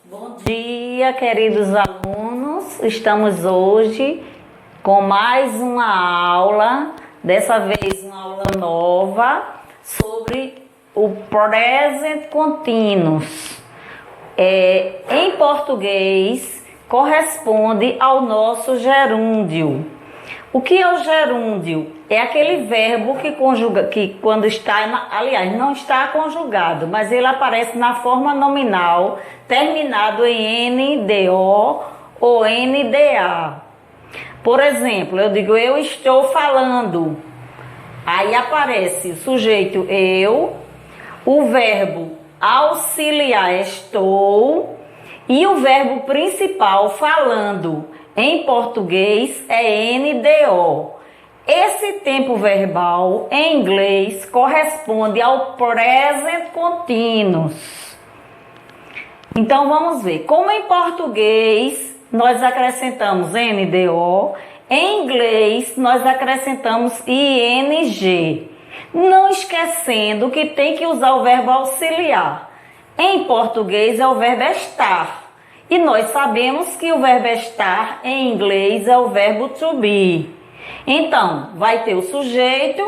Bom dia, queridos alunos. Estamos hoje com mais uma aula, dessa vez uma aula nova sobre o present continuous. Em português, corresponde ao nosso gerúndio. O que é o gerúndio? É aquele verbo que conjuga, que quando está, aliás, não está conjugado, mas ele aparece na forma nominal, terminado em NDO ou NDA. Por exemplo, eu digo, eu estou falando. Aí aparece o sujeito eu, o verbo auxiliar estou e o verbo principal falando. Em português é NDO. Esse tempo verbal em inglês corresponde ao present continuous. Então vamos ver. Como em português nós acrescentamos NDO, em inglês nós acrescentamos ING. Não esquecendo que tem que usar o verbo auxiliar. Em português é o verbo estar. E nós sabemos que o verbo estar em inglês é o verbo to be. Então, vai ter o sujeito,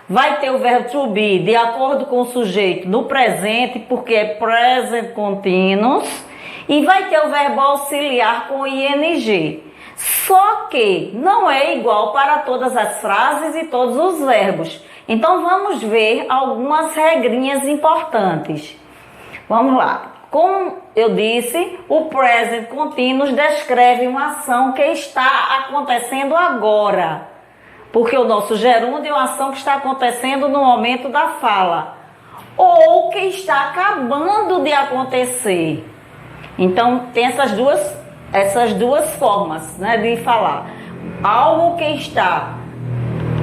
vai ter o verbo to be de acordo com o sujeito no presente, porque é present continuous, e vai ter o verbo auxiliar com ing. Só que não é igual para todas as frases e todos os verbos. Então, vamos ver algumas regrinhas importantes. Vamos lá. Como eu disse, o present continuous descreve uma ação que está acontecendo agora. Porque o nosso gerúndio é uma ação que está acontecendo no momento da fala. Ou que está acabando de acontecer. Então, tem essas duas formas, né, de falar. Algo que está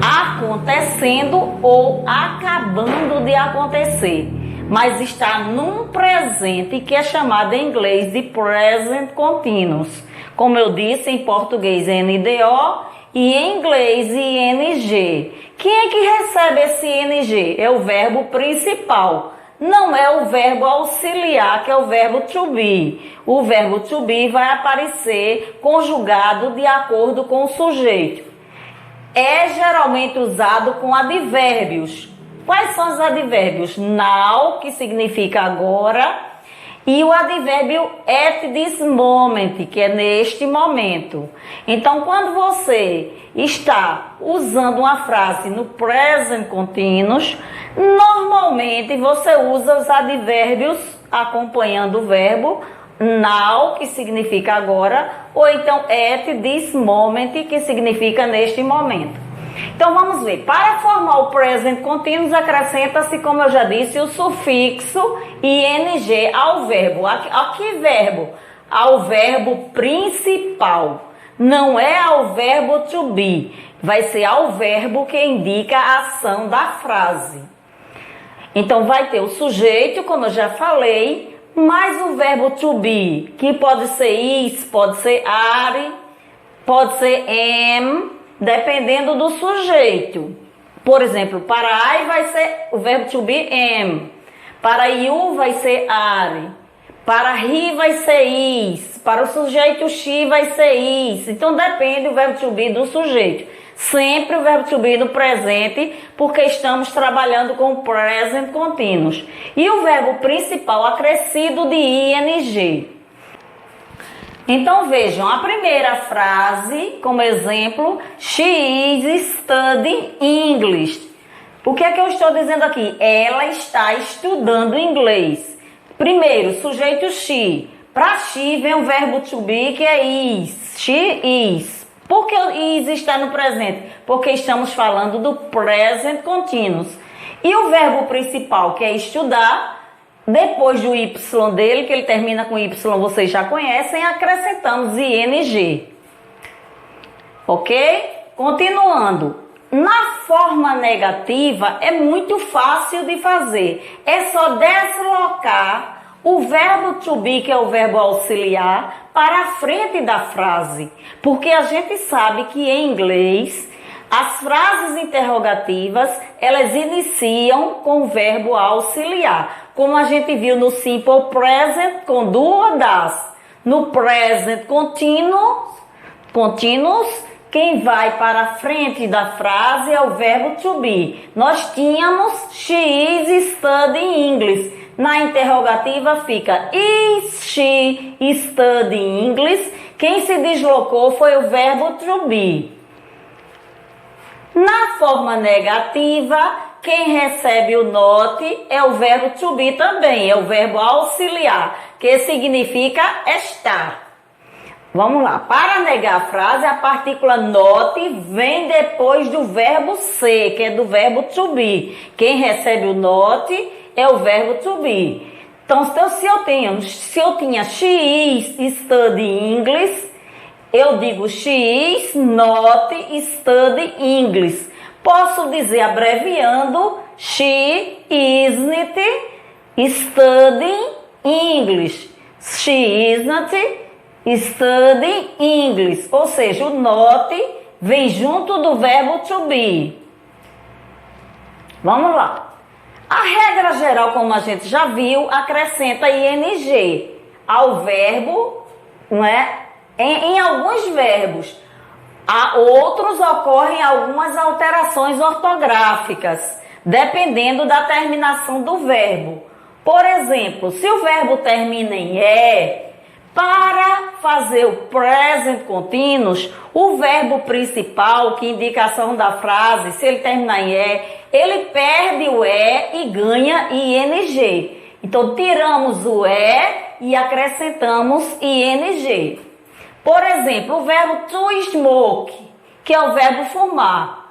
acontecendo ou acabando de acontecer. Mas está num presente que é chamado em inglês de present continuous. Como eu disse, em português NDO e em inglês ING. Quem é que recebe esse ING? É o verbo principal. Não é o verbo auxiliar, que é o verbo to be. O verbo to be vai aparecer conjugado de acordo com o sujeito. É geralmente usado com advérbios. Quais são os advérbios? Now, que significa agora, e o advérbio at this moment, que é neste momento. Então, quando você está usando uma frase no present continuous, normalmente você usa os advérbios acompanhando o verbo now, que significa agora, ou então at this moment, que significa neste momento. Então vamos ver, para formar o present continuous acrescenta-se, como eu já disse, o sufixo ing ao verbo. A que verbo? Ao verbo principal. Não é ao verbo to be, vai ser ao verbo que indica a ação da frase. Então vai ter o sujeito, como eu já falei, mais o verbo to be, que pode ser is, pode ser are, pode ser am, dependendo do sujeito. Por exemplo, para I vai ser o verbo to be am. Para you vai ser are. Para he vai ser is. Para o sujeito she vai ser is. Então depende o verbo to be do sujeito. Sempre o verbo to be no presente, porque estamos trabalhando com o present continuous. E o verbo principal acrescido de ing. Então vejam, a primeira frase, como exemplo, she is studying English. O que é que eu estou dizendo aqui? Ela está estudando inglês. Primeiro, sujeito she. Para she vem o verbo to be, que é is. She is. Por que o is está no presente? Porque estamos falando do present continuous. E o verbo principal, que é estudar, depois do Y dele, que ele termina com Y, vocês já conhecem, acrescentamos ING. Ok? Continuando. Na forma negativa é muito fácil de fazer. É só deslocar o verbo to be, que é o verbo auxiliar, para a frente da frase. Porque a gente sabe que em inglês as frases interrogativas, elas iniciam com o verbo auxiliar. como a gente viu no Simple Present, com do ou das. No Present Continuous, quem vai para a frente da frase é o verbo to be. Nós tínhamos she is studying English. Na interrogativa fica is she studying English? Quem se deslocou foi o verbo to be. Na forma negativa, quem recebe o not é o verbo to be também, é o verbo auxiliar, que significa estar. Vamos lá, para negar a frase, a partícula not vem depois do verbo ser, que é do verbo to be. Quem recebe o not é o verbo to be. Então, se eu tinha she is studying English, eu digo she is not studying English. Posso dizer abreviando she isn't studying English. She isn't studying English. Ou seja, o not vem junto do verbo to be. Vamos lá. A regra geral, como a gente já viu, acrescenta ing ao verbo, não é? Em alguns verbos. Outros ocorrem algumas alterações ortográficas, dependendo da terminação do verbo. Por exemplo, se o verbo termina em "é", para fazer o present continuous, o verbo principal, que é indicação da frase, se ele terminar em "é", ele perde o "é" e ganha ing. Então, tiramos o "é" e acrescentamos ing. Por exemplo, o verbo to smoke, que é o verbo fumar.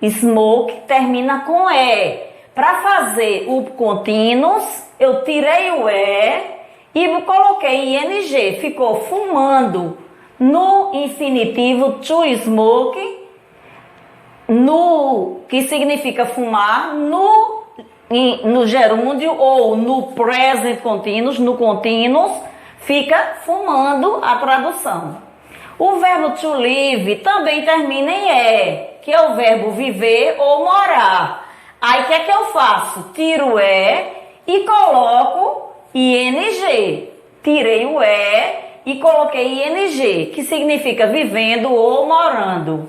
Smoke termina com "é". Para fazer o continuous, eu tirei o "é" e coloquei ing. Ficou fumando. No infinitivo to smoke, que significa fumar, no gerúndio ou no present continuous, no continuous, fica fumando a tradução. O verbo to live também termina em "é", que é o verbo viver ou morar. Aí o que é que eu faço? Tiro o "é" e coloco ing. Tirei o "é" e coloquei ing, que significa vivendo ou morando.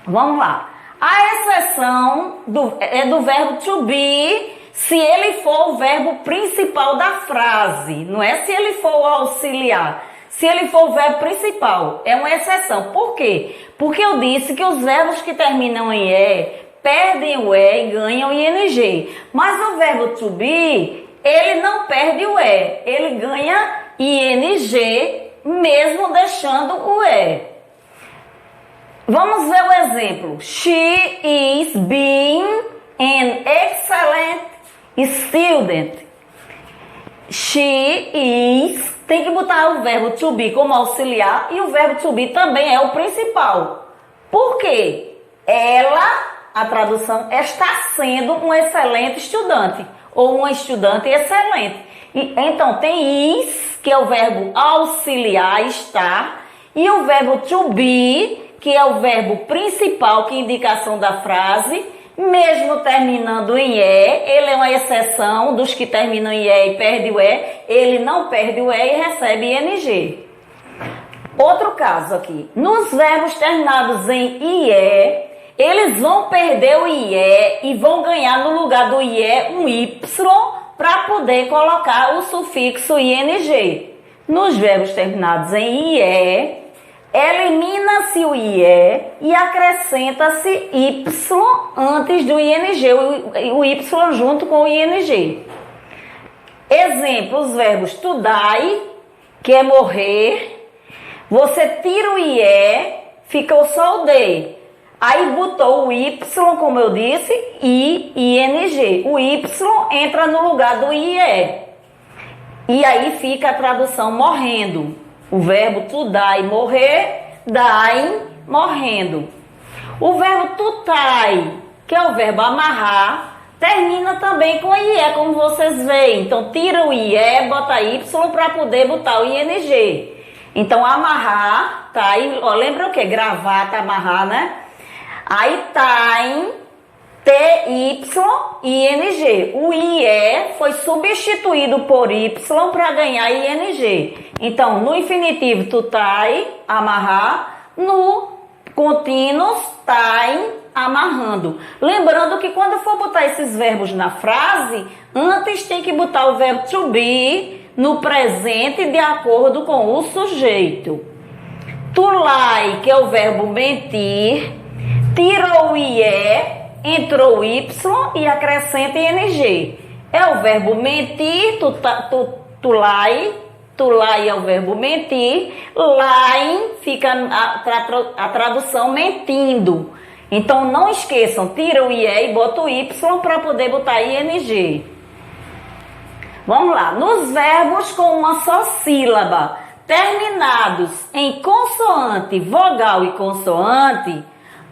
Vamos lá. A exceção é do verbo to be, se ele for o verbo principal da frase, não é se ele for o auxiliar. Se ele for o verbo principal, é uma exceção. Por quê? Porque eu disse que os verbos que terminam em "é" perdem o "é" e ganham ing. Mas o verbo to be, ele não perde o "é", ele ganha ing, mesmo deixando o "é". Vamos ver o exemplo. She is being an excellent student. She is, tem que botar o verbo to be como auxiliar e o verbo to be também é o principal. Por quê? Ela, a tradução, está sendo um excelente estudante ou uma estudante excelente. Então tem is, que é o verbo auxiliar, estar, e o verbo to be, que é o verbo principal, que é indicação da frase, mesmo terminando em "é", ele é uma exceção dos que terminam em "é" e perde o "é", ele não perde o "é" e recebe ing. Outro caso aqui, nos verbos terminados em "ie", eles vão perder o "ie" e vão ganhar no lugar do "ie" um "y", para poder colocar o sufixo ing. Nos verbos terminados em "ie", elimina-se o "ie" e acrescenta-se "y" antes do ing, o "y" junto com o ing. Exemplo, os verbos to die, que é morrer, você tira o "ie", ficou só o "d", aí botou o "y", como eu disse, e ing. O "y" entra no lugar do "ie", e aí fica a tradução morrendo. O verbo to die, morrer, dying, morrendo. O verbo to tie, que é o verbo amarrar, termina também com "ie", como vocês veem. Então, tira o "ie", bota "y" para poder botar o ing. Então, amarrar, tie, ó, lembra o que? Gravata, amarrar, né? Aí, tying, TY e ING. O IE foi substituído por Y para ganhar ING. Então, no infinitivo, tu tai, amarrar. No contínuos, tai, amarrando. Lembrando que quando for botar esses verbos na frase, antes tem que botar o verbo to be no presente de acordo com o sujeito. To lie, que é o verbo mentir, tirou o IE, entrou o Y e acrescenta ING. É o verbo mentir, to lie é o verbo mentir, lying fica a tradução mentindo. Então não esqueçam, tira o IE e bota o Y para poder botar ING. Vamos lá, nos verbos com uma só sílaba, terminados em consoante, vogal e consoante,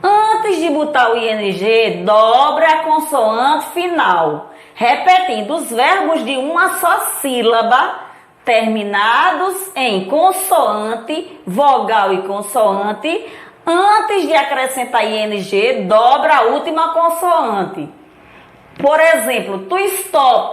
antes de botar o ING, dobra a consoante final. Repetindo, os verbos de uma só sílaba, terminados em consoante, vogal e consoante, antes de acrescentar ING, dobra a última consoante. Por exemplo, to stop